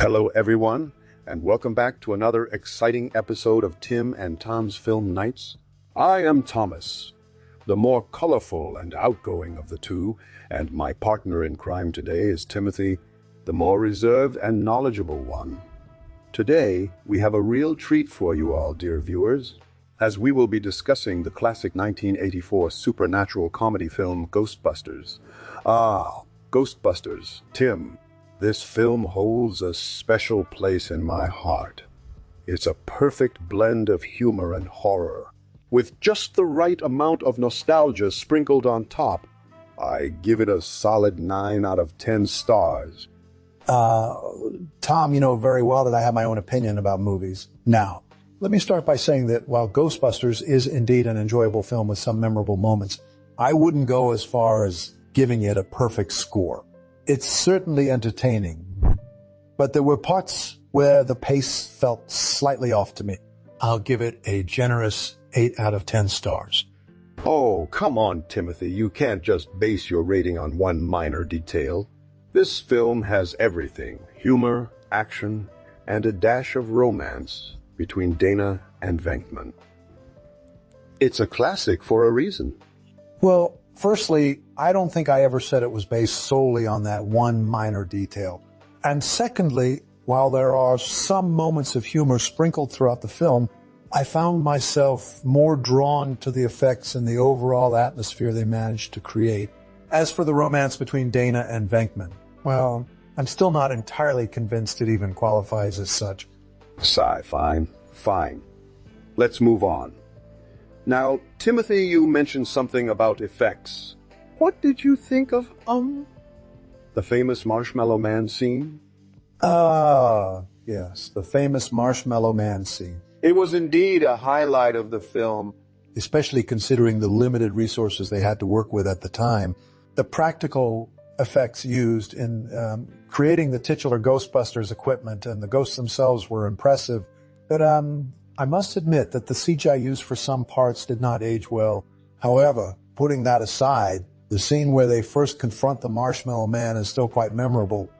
Hello everyone, and welcome back to another exciting episode of Tim and Tom's Film Nights. I am Thomas, the more colorful and outgoing of the two, and my partner in crime today is Timothy, the more reserved and knowledgeable one. Today, we have a real treat for you all, dear viewers, as we will be discussing the classic 1984 supernatural comedy film Ghostbusters. Ghostbusters, Tim. This film holds a special place in my heart. It's a perfect blend of humor and horror, with just the right amount of nostalgia sprinkled on top. I give it a solid 9 out of 10 stars. Tom, you know very well that I have my own opinion about movies. Now, let me start by saying that while Ghostbusters is indeed an enjoyable film with some memorable moments, I wouldn't go as far as giving it a perfect score. It's certainly entertaining, but there were parts where the pace felt slightly off to me. I'll give it a generous 8 out of 10 stars. Oh, come on, Timothy. You can't just base your rating on one minor detail. This film has everything: humor, action, and a dash of romance between Dana and Venkman. It's a classic for a reason. Well, firstly, I don't think I ever said it was based solely on that one minor detail. And secondly, while there are some moments of humor sprinkled throughout the film, I found myself more drawn to the effects and the overall atmosphere they managed to create. As for the romance between Dana and Venkman, well, I'm still not entirely convinced it even qualifies as such. Fine. Let's move on. Now, Timothy, you mentioned something about effects. What did you think of, the famous Marshmallow Man scene? Yes, the famous Marshmallow Man scene. It was indeed a highlight of the film. Especially considering the limited resources they had to work with at the time. The practical effects used in creating the titular Ghostbusters equipment and the ghosts themselves were impressive, but I must admit that the CGI used for some parts did not age well. However, putting that aside, the scene where they first confront the Marshmallow Man is still quite memorable.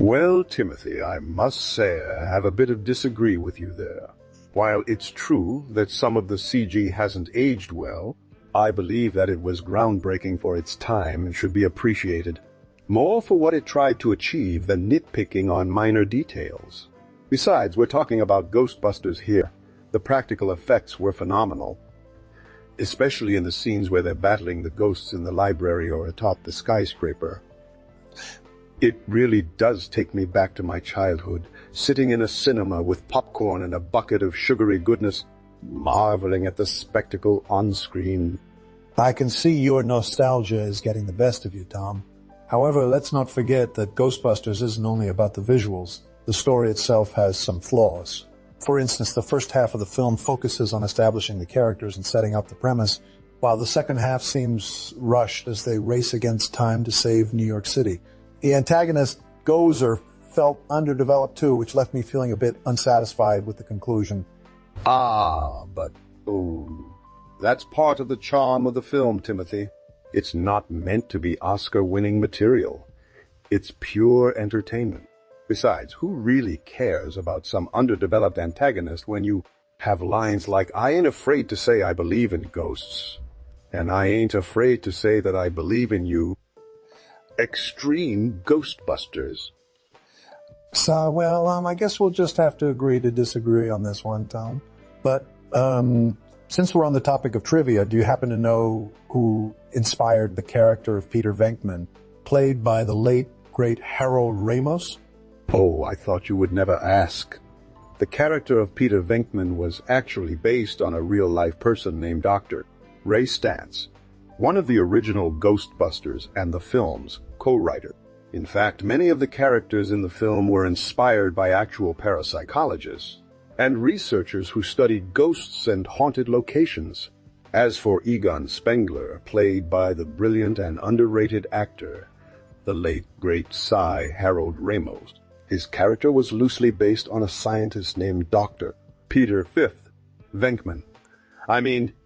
Well, Timothy, I must say I have a bit of disagree with you there. While it's true that some of the CG hasn't aged well, I believe that it was groundbreaking for its time and should be appreciated, more for what it tried to achieve than nitpicking on minor details. Besides, we're talking about Ghostbusters here. The practical effects were phenomenal, especially in the scenes where they're battling the ghosts in the library or atop the skyscraper. It really does take me back to my childhood, sitting in a cinema with popcorn and a bucket of sugary goodness, marveling at the spectacle on screen. I can see your nostalgia is getting the best of you, Tom. However, let's not forget that Ghostbusters isn't only about the visuals. The story itself has some flaws. For instance, the first half of the film focuses on establishing the characters and setting up the premise, while the second half seems rushed as they race against time to save New York City. The antagonist, Gozer, felt underdeveloped too, which left me feeling a bit unsatisfied with the conclusion. That's part of the charm of the film, Timothy. It's not meant to be Oscar-winning material. It's pure entertainment. Besides, who really cares about some underdeveloped antagonist when you have lines like, "I ain't afraid to say I believe in ghosts, and I ain't afraid to say that I believe in you. Extreme Ghostbusters." So, well, I guess we'll just have to agree to disagree on this one, Tom. But since we're on the topic of trivia, do you happen to know who inspired the character of Peter Venkman, played by the late, great Harold Ramis? Oh, I thought you would never ask. The character of Peter Venkman was actually based on a real-life person named Dr. Ray Stantz, one of the original Ghostbusters and the film's co-writer. In fact, many of the characters in the film were inspired by actual parapsychologists and researchers who studied ghosts and haunted locations. As for Egon Spengler, played by the brilliant and underrated actor, the late, great Harold Ramis, his character was loosely based on a scientist named Dr. Peter Venkman.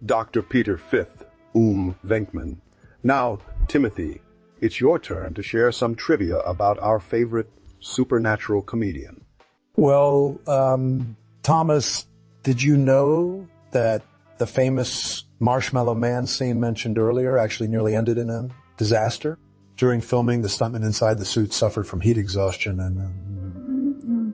Dr. Peter Venkman. Now, Timothy, it's your turn to share some trivia about our favorite supernatural comedian. Well, Thomas, did you know that the famous Marshmallow Man scene mentioned earlier actually nearly ended in a disaster? During filming, the stuntman inside the suit suffered from heat exhaustion and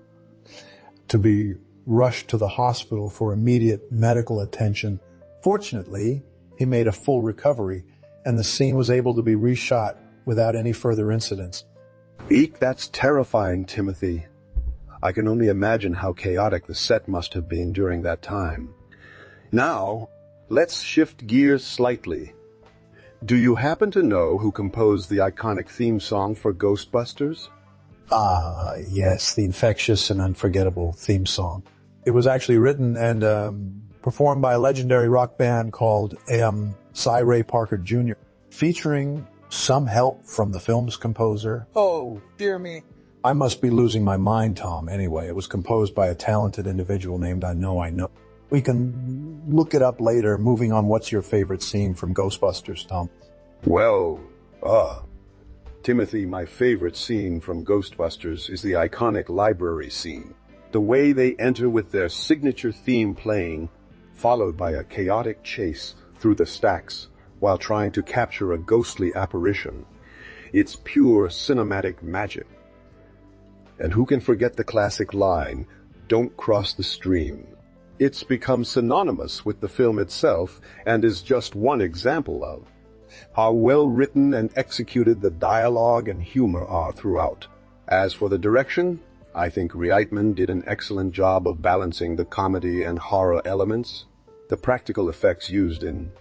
to be rushed to the hospital for immediate medical attention. Fortunately, he made a full recovery, and the scene was able to be reshot without any further incidents. Eek, that's terrifying, Timothy. I can only imagine how chaotic the set must have been during that time. Now, let's shift gears slightly. Do you happen to know who composed the iconic theme song for Ghostbusters? Yes, the infectious and unforgettable theme song. It was actually written and performed by a legendary rock band called Cy Ray Parker Jr., featuring some help from the film's composer. Oh, dear me. I must be losing my mind, Tom. Anyway, it was composed by a talented individual named I Know. We can look it up later. Moving on, what's your favorite scene from Ghostbusters, Tom? Well, Timothy, my favorite scene from Ghostbusters is the iconic library scene. The way they enter with their signature theme playing, followed by a chaotic chase through the stacks while trying to capture a ghostly apparition. It's pure cinematic magic. And who can forget the classic line, "Don't cross the stream"? It's become synonymous with the film itself and is just one example of how well written and executed the dialogue and humor are throughout. As for the direction, I think Reitman did an excellent job of balancing the comedy and horror elements. The practical effects used in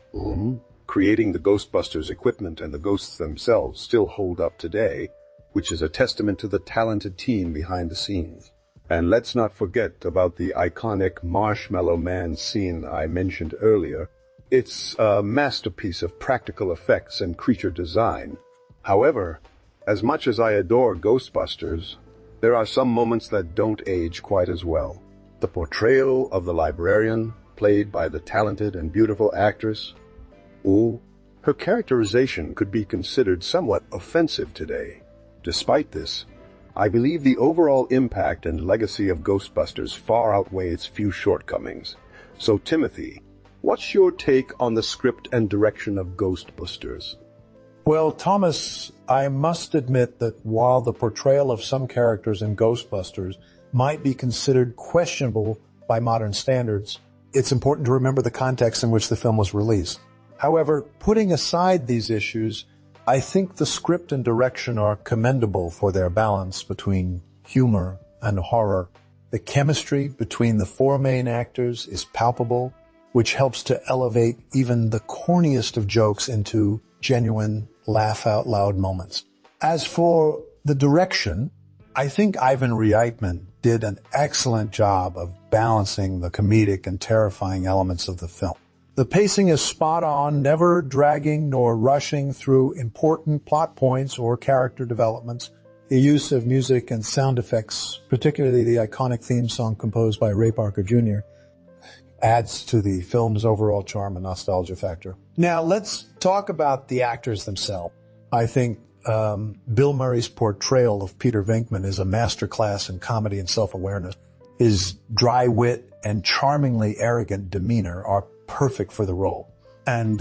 creating the Ghostbusters equipment and the ghosts themselves still hold up today, which is a testament to the talented team behind the scenes. And let's not forget about the iconic Marshmallow Man scene I mentioned earlier. It's a masterpiece of practical effects and creature design. However, as much as I adore Ghostbusters, there are some moments that don't age quite as well. The portrayal of the librarian, played by the talented and beautiful actress, her characterization could be considered somewhat offensive today. Despite this, I believe the overall impact and legacy of Ghostbusters far outweigh its few shortcomings. So, Timothy, what's your take on the script and direction of Ghostbusters? Well, Thomas, I must admit that while the portrayal of some characters in Ghostbusters might be considered questionable by modern standards, it's important to remember the context in which the film was released. However, putting aside these issues, I think the script and direction are commendable for their balance between humor and horror. The chemistry between the four main actors is palpable, which helps to elevate even the corniest of jokes into genuine laugh-out-loud moments. As for the direction, I think Ivan Reitman did an excellent job of balancing the comedic and terrifying elements of the film. The pacing is spot on, never dragging nor rushing through important plot points or character developments. The use of music and sound effects, particularly the iconic theme song composed by Ray Parker Jr., adds to the film's overall charm and nostalgia factor. Now, let's talk about the actors themselves. I think Bill Murray's portrayal of Peter Venkman is a masterclass in comedy and self-awareness. His dry wit and charmingly arrogant demeanor are perfect for the role. And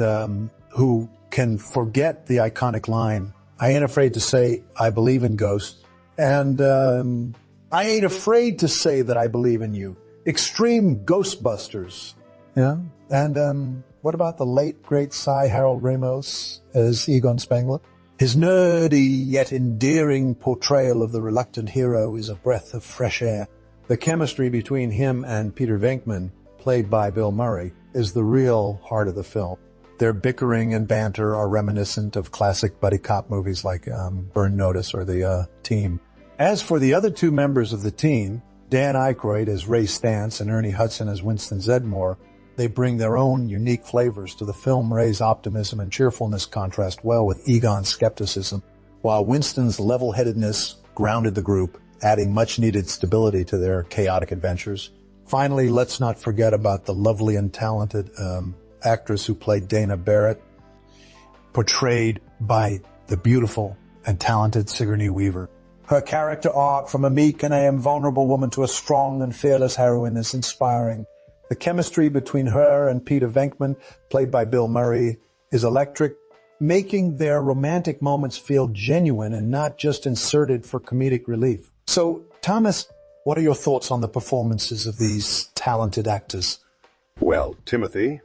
who can forget the iconic line, "I ain't afraid to say I believe in ghosts," and "I ain't afraid to say that I believe in you." Extreme Ghostbusters. Yeah. And what about the late, great Cy Harold Ramos as Egon Spengler? His nerdy yet endearing portrayal of the reluctant hero is a breath of fresh air. The chemistry between him and Peter Venkman, played by Bill Murray, is the real heart of the film. Their bickering and banter are reminiscent of classic buddy cop movies like Burn Notice or The Team. As for the other two members of the team, Dan Aykroyd as Ray Stantz and Ernie Hudson as Winston Zeddemore, they bring their own unique flavors to the film. Ray's optimism and cheerfulness contrast well with Egon's skepticism, while Winston's level-headedness grounded the group, adding much-needed stability to their chaotic adventures. Finally, let's not forget about the lovely and talented actress who played Dana Barrett, portrayed by the beautiful and talented Sigourney Weaver. Her character arc from a meek and vulnerable woman to a strong and fearless heroine is inspiring. The chemistry between her and Peter Venkman, played by Bill Murray, is electric, making their romantic moments feel genuine and not just inserted for comedic relief. So, Thomas, what are your thoughts on the performances of these talented actors? Well, Timothy,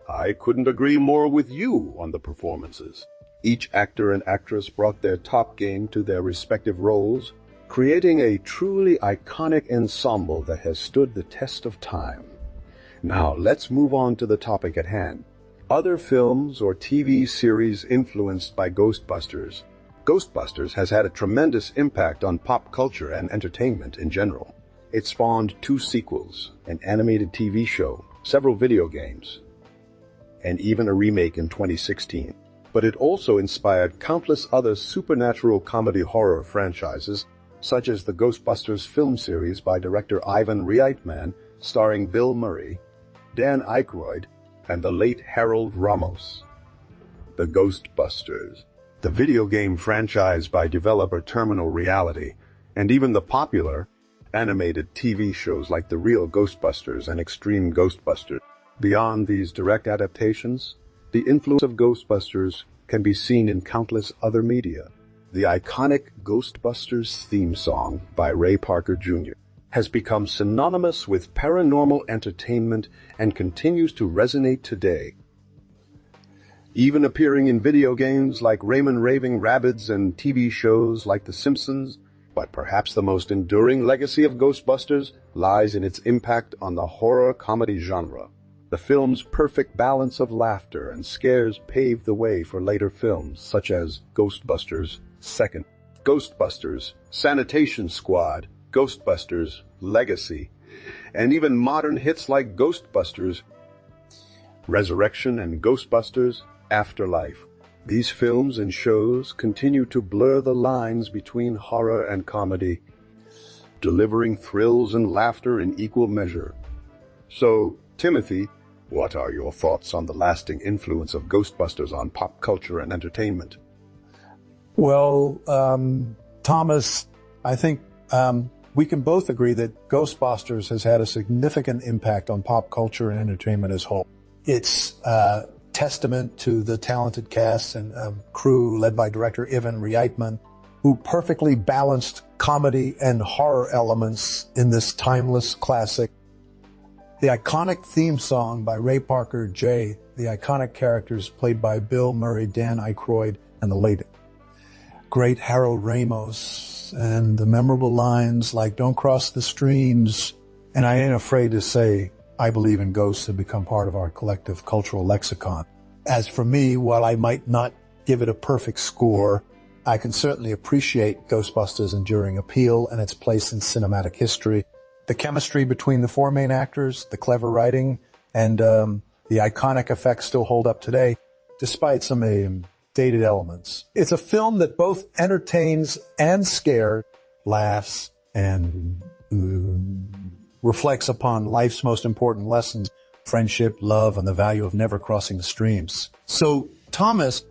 I couldn't agree more with you on the performances. Each actor and actress brought their top game to their respective roles, creating a truly iconic ensemble that has stood the test of time. Now, let's move on to the topic at hand. Other films or TV series influenced by Ghostbusters. Ghostbusters has had a tremendous impact on pop culture and entertainment in general. It spawned 2 sequels, an animated TV show, several video games, and even a remake in 2016. But it also inspired countless other supernatural comedy horror franchises, such as the Ghostbusters film series by director Ivan Reitman, starring Bill Murray, Dan Aykroyd, and the late Harold Ramos. The Ghostbusters, the video game franchise by developer Terminal Reality, and even the popular animated TV shows like The Real Ghostbusters and Extreme Ghostbusters. Beyond these direct adaptations, the influence of Ghostbusters can be seen in countless other media. The iconic Ghostbusters theme song by Ray Parker Jr. has become synonymous with paranormal entertainment and continues to resonate today. Even appearing in video games like Rayman Raving Rabbids and TV shows like The Simpsons, but perhaps the most enduring legacy of Ghostbusters lies in its impact on the horror comedy genre. The film's perfect balance of laughter and scares paved the way for later films such as Ghostbusters Second, Ghostbusters Sanitation Squad, Ghostbusters Legacy, and even modern hits like Ghostbusters Resurrection and Ghostbusters Afterlife. These films and shows continue to blur the lines between horror and comedy, delivering thrills and laughter in equal measure. So, Timothy, what are your thoughts on the lasting influence of Ghostbusters on pop culture and entertainment? Well, Thomas, I think we can both agree that Ghostbusters has had a significant impact on pop culture and entertainment as a whole. It's testament to the talented cast and crew led by director Ivan Reitman, who perfectly balanced comedy and horror elements in this timeless classic. The iconic theme song by Ray Parker J., the iconic characters played by Bill Murray, Dan Aykroyd, and the late great Harold Ramos, and the memorable lines like "Don't cross the streams," and I ain't afraid to say I believe in ghosts have become part of our collective cultural lexicon. As for me, while I might not give it a perfect score, I can certainly appreciate Ghostbusters' enduring appeal and its place in cinematic history. The chemistry between the 4 main actors, the clever writing, and the iconic effects still hold up today, despite some dated elements. It's a film that both entertains and scares, laughs, and reflects upon life's most important lessons: friendship, love, and the value of never crossing the streams. So, Thomas,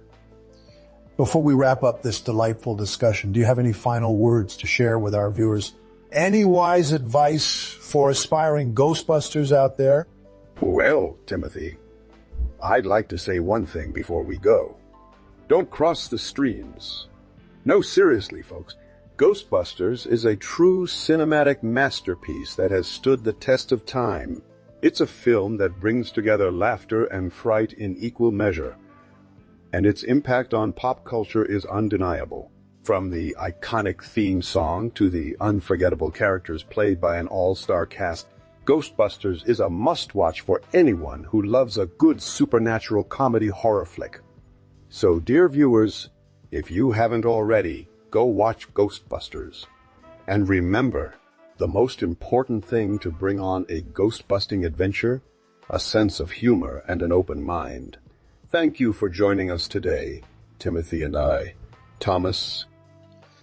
before we wrap up this delightful discussion, do you have any final words to share with our viewers? Any wise advice for aspiring Ghostbusters out there? Well, Timothy, I'd like to say one thing before we go. Don't cross the streams. No, seriously, folks. Ghostbusters is a true cinematic masterpiece that has stood the test of time. It's a film that brings together laughter and fright in equal measure, and its impact on pop culture is undeniable. From the iconic theme song to the unforgettable characters played by an all-star cast, Ghostbusters is a must-watch for anyone who loves a good supernatural comedy horror flick. So, dear viewers, if you haven't already, go watch Ghostbusters. And remember, the most important thing to bring on a ghost-busting adventure? A sense of humor and an open mind. Thank you for joining us today, Timothy and I. Thomas,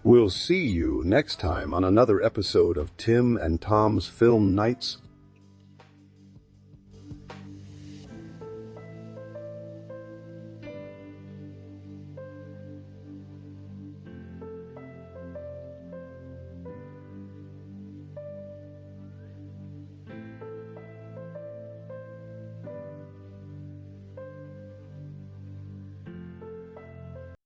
we'll see you next time on another episode of Tim and Tom's Film Nights